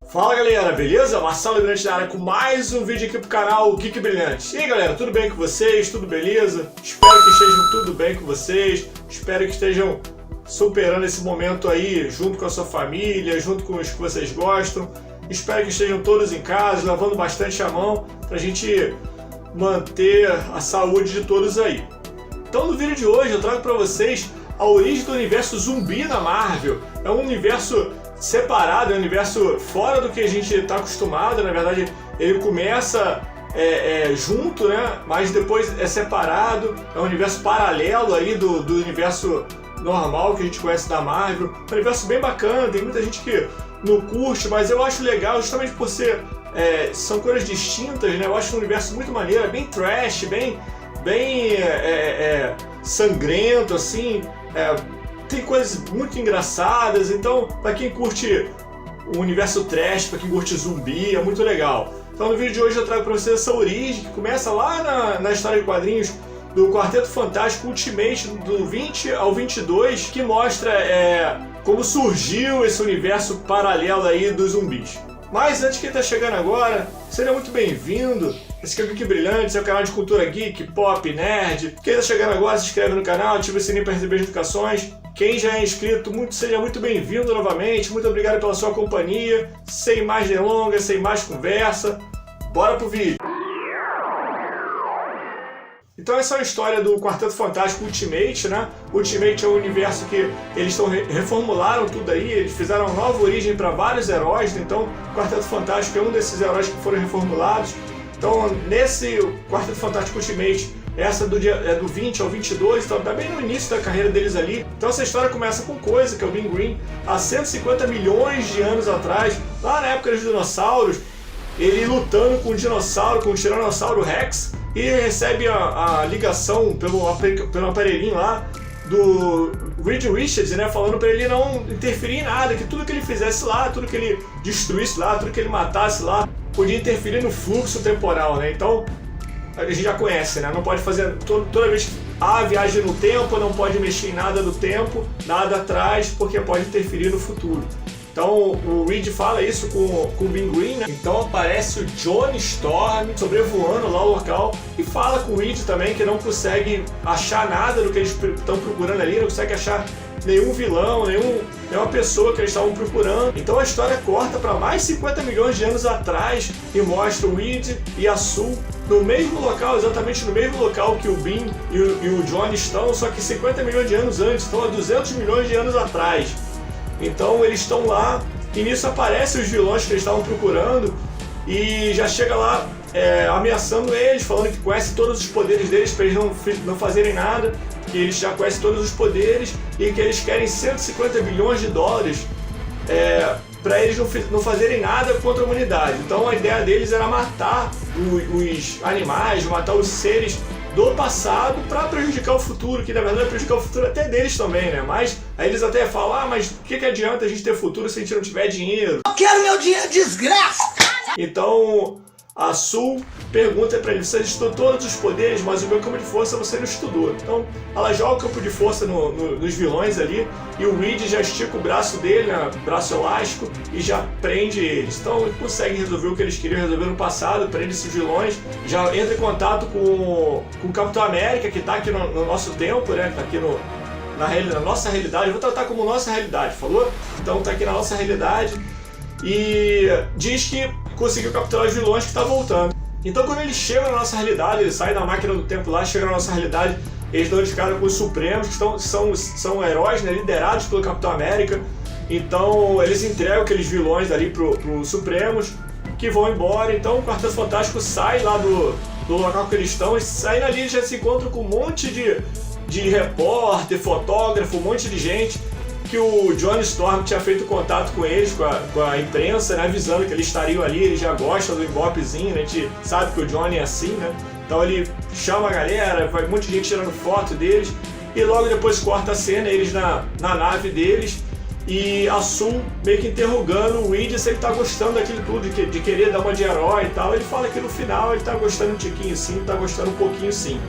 Fala galera, beleza? Marcelo Brilhante na área com mais um vídeo aqui pro canal Geek Brilhante. E aí galera, tudo bem com vocês? Tudo beleza? Espero que estejam tudo bem com vocês. Espero que estejam superando esse momento aí junto com a sua família, junto com os que vocês gostam. Espero que estejam todos em casa, lavando bastante a mão pra gente manter a saúde de todos aí. Então no vídeo de hoje eu trago pra vocês a origem do universo zumbi da Marvel. É um universo separado, é um universo fora do que a gente está acostumado. Na verdade, ele começa junto, né? Mas depois é separado. É um universo paralelo aí do universo normal que a gente conhece da Marvel. É um universo bem bacana, tem muita gente que não curte, mas eu acho legal justamente por ser são coisas distintas, né? Eu acho um universo muito maneiro, é bem trash, bem sangrento, assim. Tem coisas muito engraçadas, então para quem curte o universo trash, para quem curte zumbi, é muito legal. Então no vídeo de hoje eu trago para vocês essa origem que começa lá na história de quadrinhos do Quarteto Fantástico Ultimate do 20 ao 22, que mostra como surgiu esse universo paralelo aí dos zumbis. Mas antes de quem está chegando agora, seja muito bem-vindo. Esse aqui é o Geek Brilhante, esse é o canal de cultura geek, pop, nerd. Quem está chegando agora, se inscreve no canal, ativa o sininho para receber as notificações. Quem já é inscrito, seja muito bem-vindo novamente. Muito obrigado pela sua companhia. Sem mais delongas, sem mais conversa, bora pro vídeo. Então essa é a história do Quarteto Fantástico Ultimate, né? Ultimate é um universo que eles reformularam tudo aí, eles fizeram uma nova origem para vários heróis, né? Então o Quarteto Fantástico é um desses heróis que foram reformulados. Então nesse Quarteto Fantástico Ultimate, essa é do 20 ao 22, então tá bem no início da carreira deles ali. Então essa história começa com coisa, que é o Ben Green, há 150 milhões de anos atrás, lá na época dos dinossauros, ele lutando com um dinossauro, com o Tiranossauro Rex, e recebe a ligação pelo aparelhinho lá do Reed Richards, né, falando para ele não interferir em nada, que tudo que ele fizesse lá, tudo que ele destruísse lá, tudo que ele matasse lá, podia interferir no fluxo temporal, né? Então a gente já conhece, né? Não pode fazer toda vez que há viagem no tempo, não pode mexer em nada do tempo, nada atrás, porque pode interferir no futuro. Então o Reed fala isso com o Ben Green, né? Então aparece o Johnny Storm sobrevoando lá o local e fala com o Reed também que não consegue achar nada do que eles estão procurando ali, não consegue achar nenhum vilão, nenhuma pessoa que eles estavam procurando. Então a história corta para mais 50 milhões de anos atrás e mostra o Reed e a Sue no mesmo local, exatamente no mesmo local que o Ben e o Johnny estão, só que 50 milhões de anos antes, então há 200 milhões de anos atrás. Então eles estão lá e nisso aparecem os vilões que eles estavam procurando e já chega lá ameaçando eles, falando que conhece todos os poderes deles para eles não fazerem nada, que eles já conhecem todos os poderes e que eles querem 150 bilhões de dólares para eles não fazerem nada contra a humanidade. Então a ideia deles era matar os animais, matar os seres do passado para prejudicar o futuro, que na verdade é prejudicar o futuro até deles também, né? Mas aí eles até falam, mas o que adianta a gente ter futuro se a gente não tiver dinheiro? Eu quero meu dinheiro, desgraça! Então a Sue pergunta para ele, você estudou todos os poderes, mas o meu campo de força você não estudou. Então ela joga o campo de força nos vilões ali e o Reed já estica o braço dele, né, braço elástico, e já prende eles. Então ele consegue resolver o que eles queriam resolver no passado, prende esses vilões, já entra em contato com o Capitão América, que está aqui no nosso tempo, né, que está aqui na nossa realidade. Eu vou tratar como nossa realidade, falou? Então está aqui na nossa realidade e diz que conseguiu capturar os vilões que estão voltando. Então quando eles chegam na nossa realidade, eles saem da máquina do tempo lá, chegam na nossa realidade, eles dão de cara com os Supremos, que são heróis, né, liderados pelo Capitão América. Então eles entregam aqueles vilões ali pro Supremos, que vão embora. Então o Quarteto Fantástico sai lá do local que eles estão, e saindo ali eles já se encontram com um monte de repórter, fotógrafo, um monte de gente, que o Johnny Storm tinha feito contato com eles, com a imprensa, né, avisando que eles estariam ali. Ele já gosta do ibopezinho, né, a gente sabe que o Johnny é assim, né? Então ele chama a galera, vai um monte de gente tirando foto deles, e logo depois corta a cena, eles na nave deles, e a Sue meio que interrogando o Reed se ele tá gostando daquilo tudo, de querer dar uma de herói e tal. Ele fala que no final ele tá gostando um tiquinho sim, tá gostando um pouquinho sim.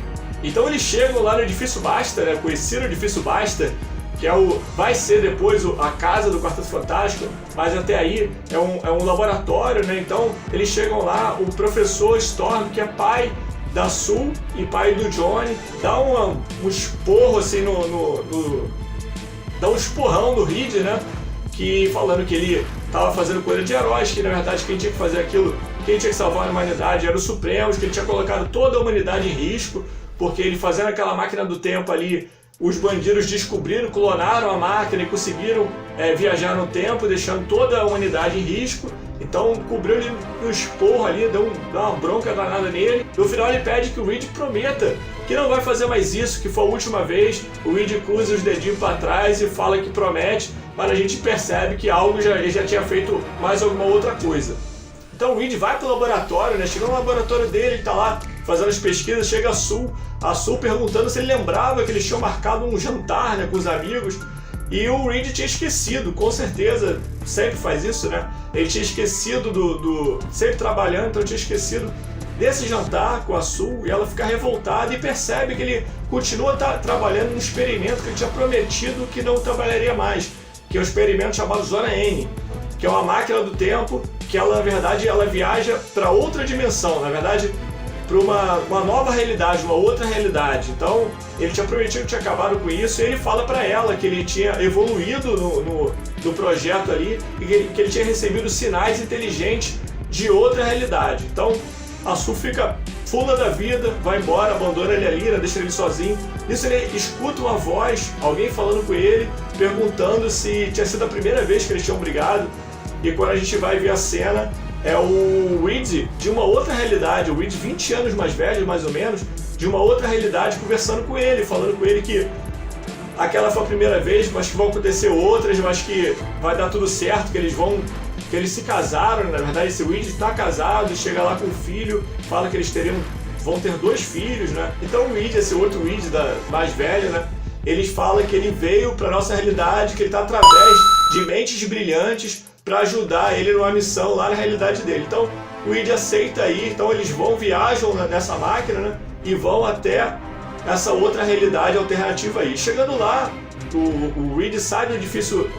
Então eles chegam lá no Edifício Baxter, né, conhecido Edifício Baxter, que vai ser depois a casa do Quarteto Fantástico, mas até aí é um laboratório, né? Então eles chegam lá, o professor Storm, que é pai da Sue e pai do Johnny, dá um esporro assim dá um esporrão no Reed, né? Que falando que ele estava fazendo coisa de heróis, que na verdade quem tinha que fazer aquilo, quem tinha que salvar a humanidade era os Supremos, que ele tinha colocado toda a humanidade em risco, porque ele fazendo aquela máquina do tempo ali, os bandidos descobriram, clonaram a máquina e conseguiram viajar no tempo, deixando toda a humanidade em risco. Então cobriu ele no esporro ali, deu uma bronca danada nele. No final ele pede que o Reed prometa que não vai fazer mais isso, que foi a última vez. O Reed cruza os dedinhos para trás e fala que promete, mas a gente percebe que ele já tinha feito mais alguma outra coisa. Então o Reed vai pro laboratório, né? Chega no laboratório dele, ele tá lá fazendo as pesquisas, chega a Sue perguntando se ele lembrava que eles tinham marcado um jantar, né, com os amigos. E o Reed tinha esquecido, com certeza, sempre faz isso, né? Ele tinha esquecido sempre trabalhando, então tinha esquecido desse jantar com a Sue, e ela fica revoltada e percebe que ele continua trabalhando num experimento que ele tinha prometido que não trabalharia mais, que é um experimento chamado Zona N, que é uma máquina do tempo que ela, na verdade, ela viaja para outra dimensão, na verdade, para uma nova realidade, uma outra realidade. Então, ele tinha prometido que tinha acabado com isso, e ele fala para ela que ele tinha evoluído no projeto ali, e que ele tinha recebido sinais inteligentes de outra realidade. Então, a Sue fica fula da vida, vai embora, abandona ele ali, né, deixa ele sozinho. Nisso ele escuta uma voz, alguém falando com ele, perguntando se tinha sido a primeira vez que eles tinham brigado. E quando a gente vai ver a cena, é o Reed de uma outra realidade, o Reed 20 anos mais velho, mais ou menos, de uma outra realidade, conversando com ele, falando com ele que aquela foi a primeira vez, mas que vão acontecer outras, mas que vai dar tudo certo, que eles se casaram, na verdade esse Reed está casado, chega lá com um filho, fala que eles vão ter 2 filhos, né? Então o Reed, esse outro Reed mais velho, né? Eles falam que ele veio para nossa realidade, que ele está através de mentes brilhantes para ajudar ele numa missão lá na realidade dele. Então o Reed aceita aí, então eles viajam nessa máquina, né? E vão até essa outra realidade alternativa aí. Chegando lá, o Reed sai do edifício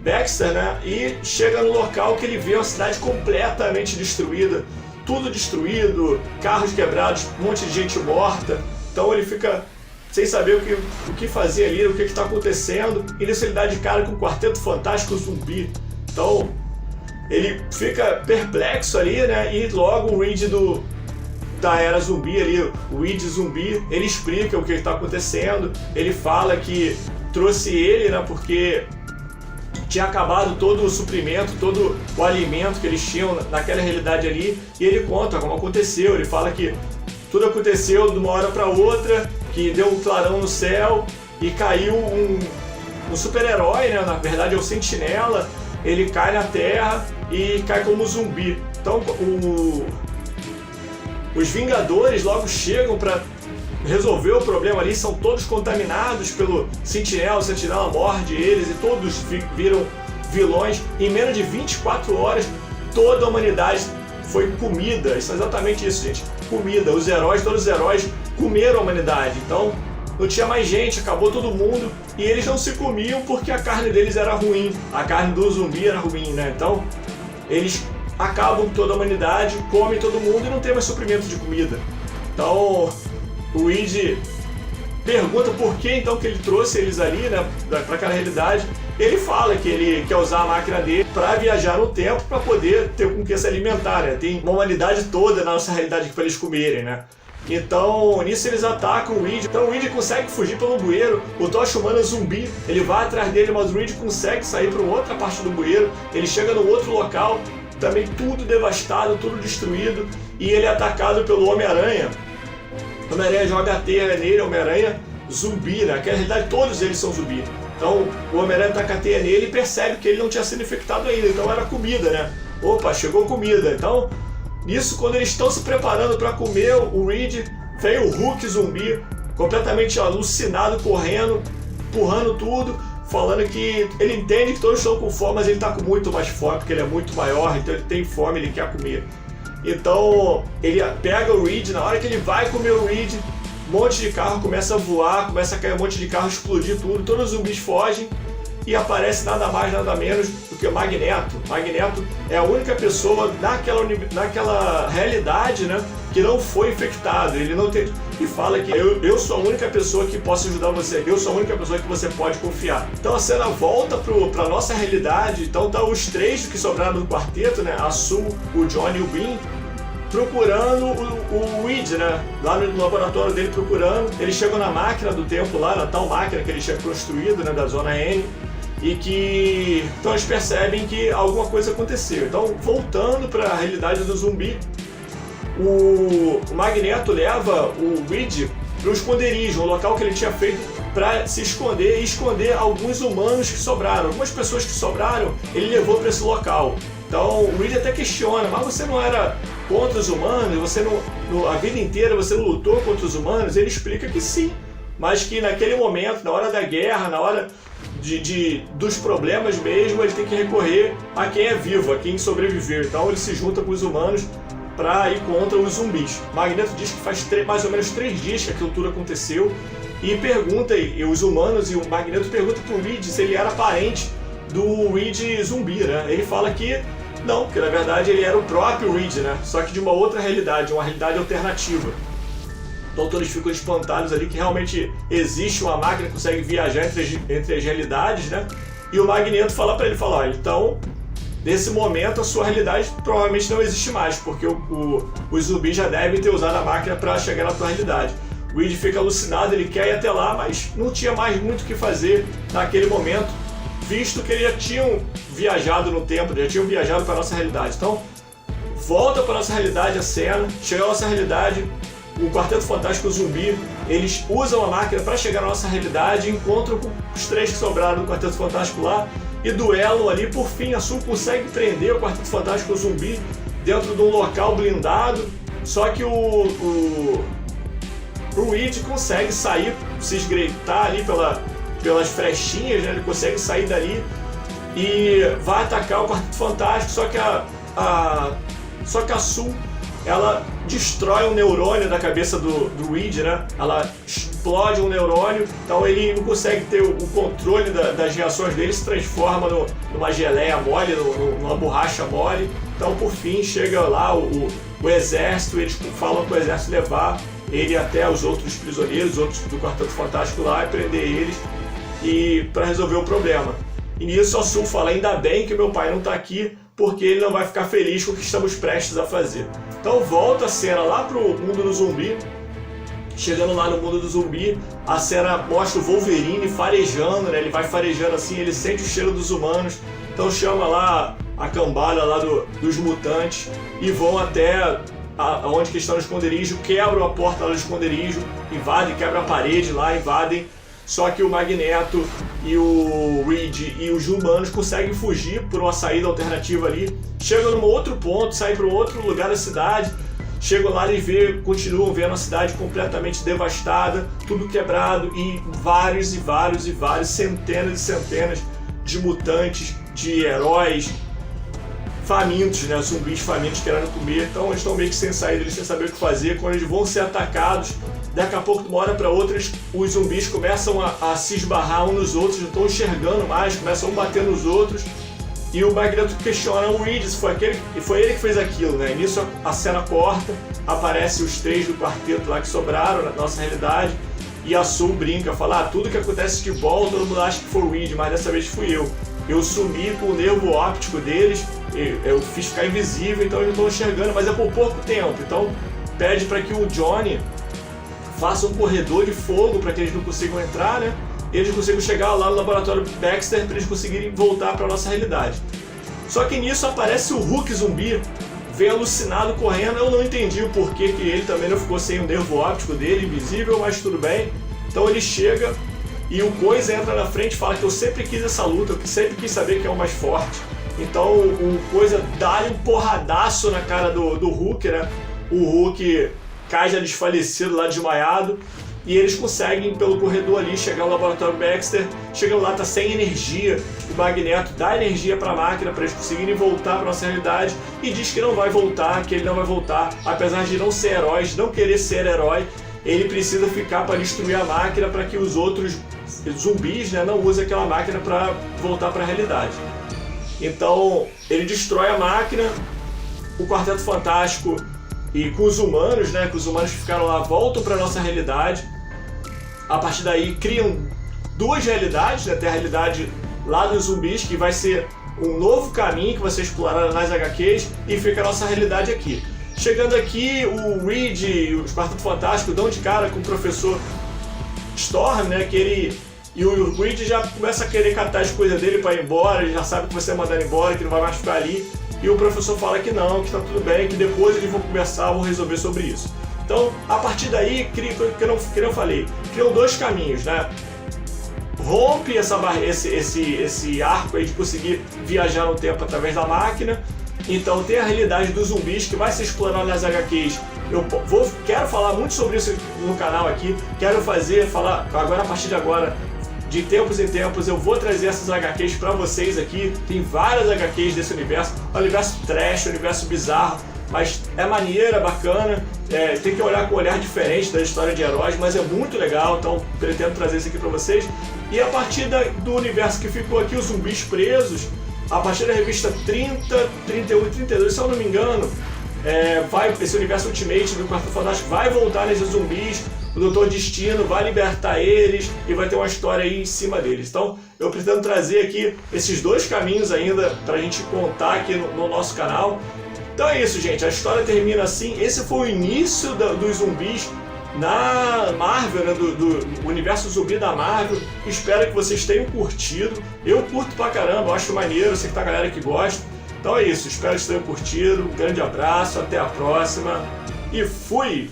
Baxter, né? E chega no local que ele vê uma cidade completamente destruída, tudo destruído, carros quebrados, um monte de gente morta. Então ele fica sem saber o que fazer ali, o que está acontecendo, e nisso ele dá de cara com o Quarteto Fantástico Zumbi. Então ele fica perplexo ali, né? E logo o Reed da era zumbi ali, o Reed zumbi, ele explica o que está acontecendo. Ele fala que trouxe ele, né? Porque tinha acabado todo o suprimento, todo o alimento que eles tinham naquela realidade ali, e ele conta como aconteceu. Ele fala que tudo aconteceu de uma hora para outra, que deu um clarão no céu e caiu um super-herói, né? Na verdade é o Sentinela. Ele cai na Terra e cai como zumbi. Então os Vingadores logo chegam para resolver o problema ali, são todos contaminados pelo Sentinela, o Sentinela morde eles e todos viram vilões. Em menos de 24 horas, toda a humanidade foi comida. Isso é exatamente isso, gente. Comida. Todos os heróis comeram a humanidade. Então, não tinha mais gente, acabou todo mundo. E eles não se comiam porque a carne deles era ruim. A carne do zumbi era ruim, né? Então, eles acabam com toda a humanidade, comem todo mundo e não tem mais suprimento de comida. Então, o Reed pergunta por que então que ele trouxe eles ali, né, para aquela realidade. Ele fala que ele quer usar a máquina dele para viajar no tempo, para poder ter com que se alimentar, né? Tem uma humanidade toda na nossa realidade para eles comerem, né? Então, nisso eles atacam o Reed. Então o Reed consegue fugir pelo bueiro. O Tocha Humana é zumbi, ele vai atrás dele, mas o Reed consegue sair para outra parte do bueiro. Ele chega no outro local, também tudo devastado, tudo destruído, e ele é atacado pelo Homem-Aranha. O Homem-Aranha joga a teia nele, Homem-Aranha zumbi, né? Na realidade todos eles são zumbi. Então o Homem-Aranha taca a teia nele e percebe que ele não tinha sido infectado ainda, então era comida, né? Opa, chegou comida. Então, nisso, quando eles estão se preparando para comer o Reed, vem o Hulk zumbi, completamente alucinado, correndo, empurrando tudo, falando que ele entende que todos estão com fome, mas ele está com muito mais fome, porque ele é muito maior, então ele tem fome, ele quer comer. Então ele pega o Reed, na hora que ele vai comer o Reed, um monte de carro começa a voar, começa a cair um monte de carro, explodir tudo, todos os zumbis fogem e aparece nada mais, nada menos do que o Magneto. Magneto é a única pessoa naquela realidade, né, que não foi infectado. Ele não tem... E fala que eu sou a única pessoa que posso ajudar você, eu sou a única pessoa que você pode confiar. Então a cena volta pra nossa realidade. Então tá os três que sobraram do quarteto, né, a Sue, o Johnny e o Ben, procurando o Weed, né? Lá no laboratório dele procurando. Eles chegam na máquina do tempo lá, na tal máquina que ele tinha construído, né, da Zona N. E que... Então eles percebem que alguma coisa aconteceu. Então, voltando para a realidade do zumbi, o Magneto leva o Weed para o esconderijo, um local que ele tinha feito para se esconder e esconder alguns humanos que sobraram. Algumas pessoas que sobraram, ele levou para esse local. Então o Weed até questiona, mas você não era contra os humanos? Você a vida inteira você não lutou contra os humanos? Ele explica que sim, mas que naquele momento, na hora da guerra, na hora dos problemas mesmo, ele tem que recorrer a quem é vivo, a quem sobreviveu. Então ele se junta com os humanos para ir contra os zumbis. Magneto diz que faz mais ou menos 3 dias que aquilo tudo aconteceu e pergunta, e os humanos e o Magneto perguntam pro Reed se ele era parente do Reed zumbi, né? Ele fala que não, que na verdade ele era o próprio Reed, né? Só que de uma outra realidade, uma realidade alternativa. Então todos ficam espantados ali que realmente existe uma máquina que consegue viajar entre as realidades, né? E o Magneto fala para ele, fala, então, nesse momento a sua realidade provavelmente não existe mais, porque os zumbis já devem ter usado a máquina para chegar na tua realidade. O Reed fica alucinado, ele quer ir até lá, mas não tinha mais muito o que fazer naquele momento, visto que eles já tinham viajado no tempo, já tinham viajado para a nossa realidade. Então, volta para a nossa realidade a cena, chega à nossa realidade, o Quarteto Fantástico Zumbi, eles usam a máquina para chegar na nossa realidade, encontram com os 3 que sobraram do Quarteto Fantástico lá e duelam ali. Por fim, a Sue consegue prender o Quarteto Fantástico Zumbi dentro de um local blindado, só que o Reed consegue sair, se esgreitar ali pelas frechinhas, né? Ele consegue sair dali e vai atacar o Quarteto Fantástico, só que a Sue, ela destrói um neurônio da cabeça do Reed, né? Ela explode um neurônio, então ele não consegue ter o controle das reações dele, se transforma numa geleia mole, numa borracha mole. Então, por fim, chega lá o exército, eles falam para o exército levar ele até os outros prisioneiros, os outros do Quarteto Fantástico lá, e prender eles e para resolver o problema. E nisso a Sue fala, ainda bem que meu pai não está aqui, porque ele não vai ficar feliz com o que estamos prestes a fazer. Então volta a cena lá pro mundo do zumbi. Chegando lá no mundo do zumbi, a cena mostra o Wolverine farejando, né? Ele vai farejando assim, ele sente o cheiro dos humanos. Então chama lá a cambada lá dos mutantes e vão até onde que estão no esconderijo, quebram a porta lá do esconderijo, invadem, quebram a parede lá, invadem. Só que o Magneto e o Reed e os humanos conseguem fugir por uma saída alternativa ali. Chegam num outro ponto, saem para um outro lugar da cidade. Chegam lá e continuam vendo a cidade completamente devastada, tudo quebrado e vários, centenas e centenas de mutantes, de heróis famintos, né? Zumbis famintos querendo comer. Então eles estão meio que sem saída, eles sem saber o que fazer. Quando eles vão ser atacados, daqui a pouco, de uma hora para outra, os zumbis começam a se esbarrar uns nos outros, não estão enxergando mais, começam a bater nos outros. E o Magneto questiona o Reed se foi ele que fez aquilo, né? E nisso a cena corta, aparece os 3 do quarteto lá que sobraram na nossa realidade. E a Sue brinca, fala, tudo que acontece de volta, todo mundo acha que foi o Reed, mas dessa vez fui eu. Eu sumi com o nervo óptico deles, eu fiz ficar invisível, então eles não estão enxergando, mas é por pouco tempo. Então pede para que o Johnny faça um corredor de fogo para que eles não consigam entrar, né? Eles consigam chegar lá no laboratório Baxter para eles conseguirem voltar para a nossa realidade. Só que nisso aparece o Hulk zumbi, vem alucinado correndo. Eu não entendi o porquê que ele também não ficou sem o nervo óptico dele, invisível, mas tudo bem. Então ele chega e o Coisa entra na frente e fala que eu sempre quis essa luta, eu sempre quis saber quem é o mais forte. Então o Coisa dá um porradaço na cara do Hulk, né? O Hulk cai já desfalecido lá, desmaiado. E eles conseguem, pelo corredor ali, chegar ao laboratório Baxter. Chegam lá, tá sem energia. O Magneto dá energia para a máquina para eles conseguirem voltar para nossa realidade e diz que não vai voltar, que ele não vai voltar, apesar de não ser herói, de não querer ser herói. ele precisa ficar para destruir a máquina para que os outros zumbis, né, não usem aquela máquina para voltar para a realidade. Então ele destrói a máquina, o Quarteto Fantástico e com os humanos, né, que os humanos que ficaram lá voltam para nossa realidade. A partir daí criam duas realidades, né, tem a realidade lá dos zumbis, que vai ser um novo caminho que vai ser explorado nas HQs, e fica a nossa realidade aqui. Chegando aqui, o Reed e o Quarteto Fantástico dão de cara com o professor Storm, né, que ele... E o Reed já começa a querer catar as coisas dele para ir embora, ele já sabe que você mandar ele embora, que não vai mais ficar ali. E o professor fala que não, que tá tudo bem, que depois eles vão conversar, vão resolver sobre isso. Então, a partir daí, que eu falei, criam dois caminhos, né? Rompe esse arco aí de conseguir viajar no tempo através da máquina. Então tem a realidade dos zumbis que vai se explorar nas HQs. Quero falar muito sobre isso no canal aqui. Quero falar agora, a partir de agora, de tempos em tempos, eu vou trazer essas HQs pra vocês aqui. Tem várias HQs desse universo. O universo trash, o universo bizarro. Mas é maneira, bacana. Tem que olhar com um olhar diferente da história de heróis, mas é muito legal. Então pretendo trazer isso aqui pra vocês. E a partir do universo que ficou aqui, os zumbis presos, a partir da revista 30, 31 e 32, se eu não me engano, esse universo Ultimate do Quarteto Fantástico vai voltar nesses zumbis, o Doutor Destino vai libertar eles e vai ter uma história aí em cima deles. Então eu pretendo trazer aqui esses dois caminhos ainda pra gente contar aqui no nosso canal. Então é isso, gente, a história termina assim. Esse foi o início dos zumbis na Marvel, né, do universo zumbi da Marvel. Espero que vocês tenham curtido. Eu curto pra caramba, acho maneiro, sei que tá a galera que gosta. Então é isso, espero que vocês tenham curtido. Um grande abraço, até a próxima e fui!